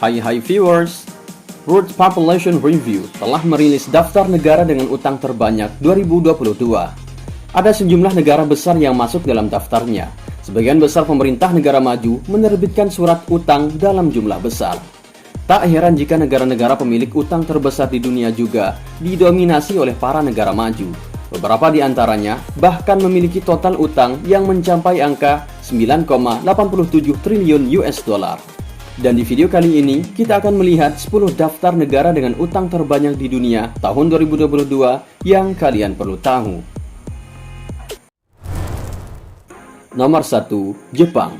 Hai viewers, World Population Review telah merilis daftar negara dengan utang terbanyak 2022. Ada sejumlah negara besar yang masuk dalam daftarnya. Sebagian besar pemerintah negara maju menerbitkan surat utang dalam jumlah besar. Tak heran jika negara-negara pemilik utang terbesar di dunia juga didominasi oleh para negara maju. Beberapa di antaranya bahkan memiliki total utang yang mencapai angka 9,87 triliun US dollar. Dan di video kali ini, kita akan melihat 10 daftar negara dengan utang terbanyak di dunia tahun 2022 yang kalian perlu tahu. Nomor 1. Jepang.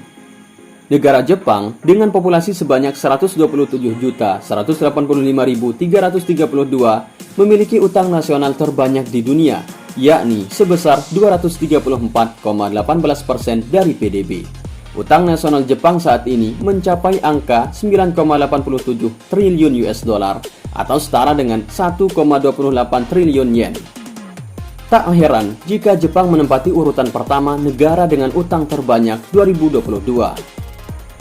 Negara Jepang dengan populasi sebanyak 127.185.332 memiliki utang nasional terbanyak di dunia, yakni sebesar 234,18% dari PDB. Utang nasional Jepang saat ini mencapai angka 9,87 triliun US dollar atau setara dengan 1,28 triliun yen. Tak heran jika Jepang menempati urutan pertama negara dengan utang terbanyak 2022.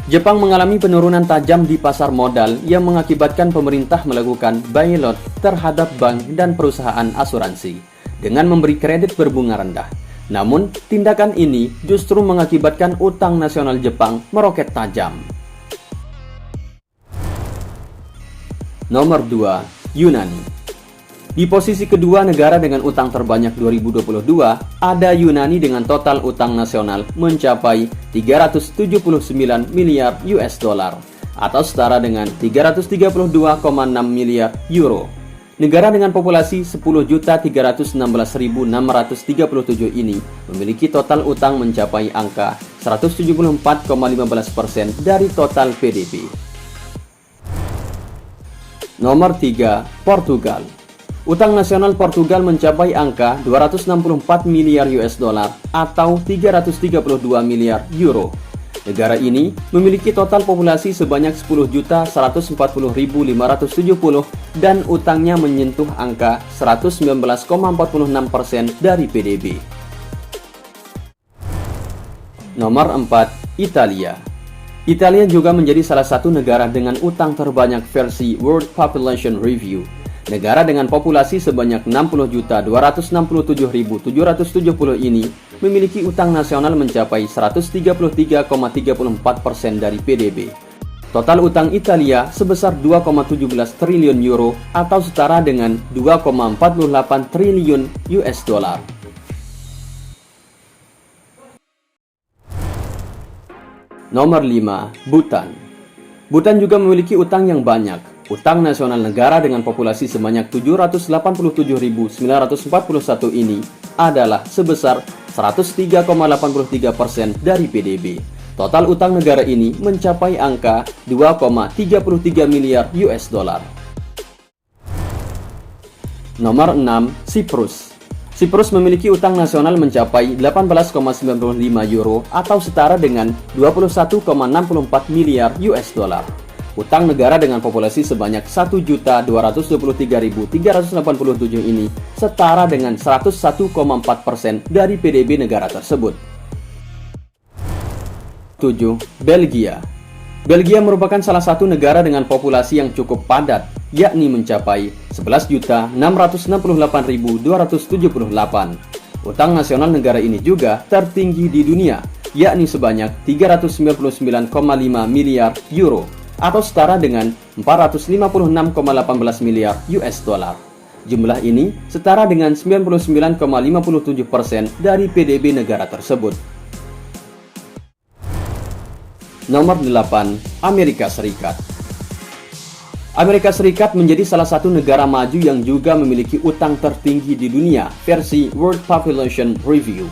Jepang mengalami penurunan tajam di pasar modal yang mengakibatkan pemerintah melakukan bailout terhadap bank dan perusahaan asuransi dengan memberi kredit berbunga rendah. Namun, tindakan ini justru mengakibatkan utang nasional Jepang meroket tajam. Nomor 2. Yunani. Di posisi kedua negara dengan utang terbanyak 2022, ada Yunani dengan total utang nasional mencapai 379 miliar US dollar atau setara dengan 332,6 miliar euro. Negara dengan populasi 10.316.637 ini memiliki total utang mencapai angka 174,15% dari total PDB. Nomor 3. Portugal. Utang nasional Portugal mencapai angka 264 miliar US dollar atau 332 miliar euro. Negara ini memiliki total populasi sebanyak 10.140.570 dan utangnya menyentuh angka 119,46% dari PDB. Nomor 4. Italia. Italia juga menjadi salah satu negara dengan utang terbanyak versi World Population Review. Negara dengan populasi sebanyak 60.267.770 ini memiliki utang nasional mencapai 133,34% dari PDB. Total utang Italia sebesar 2,17 triliun euro atau setara dengan 2,48 triliun US dollar. Nomor 5. Bhutan. Bhutan juga memiliki utang yang banyak. Utang nasional negara dengan populasi sebanyak 787.941 ini adalah sebesar 103,83% dari PDB. Total utang negara ini mencapai angka 2,33 miliar US dollar. Nomor 6. Siprus. Siprus memiliki utang nasional mencapai 18,95 euro atau setara dengan 21,64 miliar US dollar. Utang negara dengan populasi sebanyak 1.223.387 ini setara dengan 101,4% dari PDB negara tersebut. 7. Belgia. Belgia merupakan salah satu negara dengan populasi yang cukup padat, yakni mencapai 11.668.278. Utang nasional negara ini juga tertinggi di dunia, yakni sebanyak 399,5 miliar euro atau setara dengan 456,18 miliar US dollar. Jumlah ini setara dengan 99,57% dari PDB negara tersebut. Nomor 8. Amerika Serikat. Amerika Serikat menjadi salah satu negara maju yang juga memiliki utang tertinggi di dunia versi World Population Review.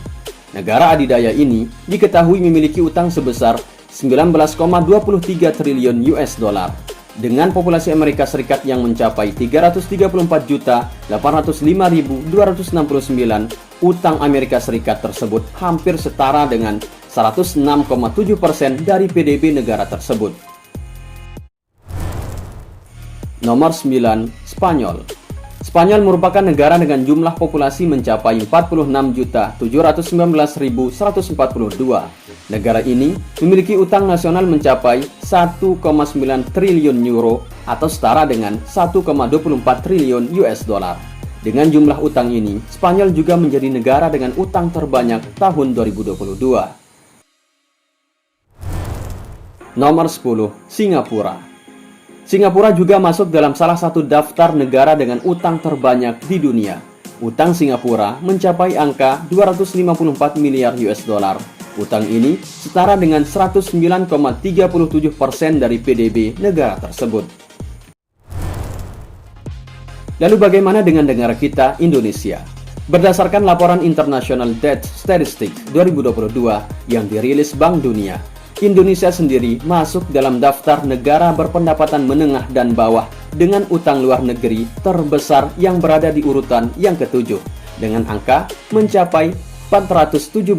Negara adidaya ini diketahui memiliki utang sebesar 19,23 triliun US dollar. Dengan populasi Amerika Serikat yang mencapai 334.805.269, utang Amerika Serikat tersebut hampir setara dengan 106,7% dari PDB negara tersebut. Nomor 9. Spanyol. Spanyol merupakan negara dengan jumlah populasi mencapai 46.719.142. Negara ini memiliki utang nasional mencapai 1,9 triliun euro atau setara dengan 1,24 triliun US dollar. Dengan jumlah utang ini, Spanyol juga menjadi negara dengan utang terbanyak tahun 2022. Nomor 10, Singapura. Singapura juga masuk dalam salah satu daftar negara dengan utang terbanyak di dunia. Utang Singapura mencapai angka 254 miliar US dollar. Utang ini setara dengan 109,37% dari PDB negara tersebut. Lalu bagaimana dengan negara kita, Indonesia? Berdasarkan laporan International Debt Statistics 2022 yang dirilis Bank Dunia, Indonesia sendiri masuk dalam daftar negara berpendapatan menengah dan bawah dengan utang luar negeri terbesar yang berada di urutan yang ke-7 dengan angka mencapai 417,5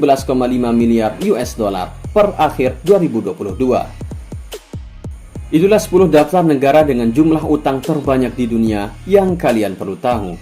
miliar US dollar per akhir 2022. Itulah 10 daftar negara dengan jumlah utang terbanyak di dunia yang kalian perlu tahu.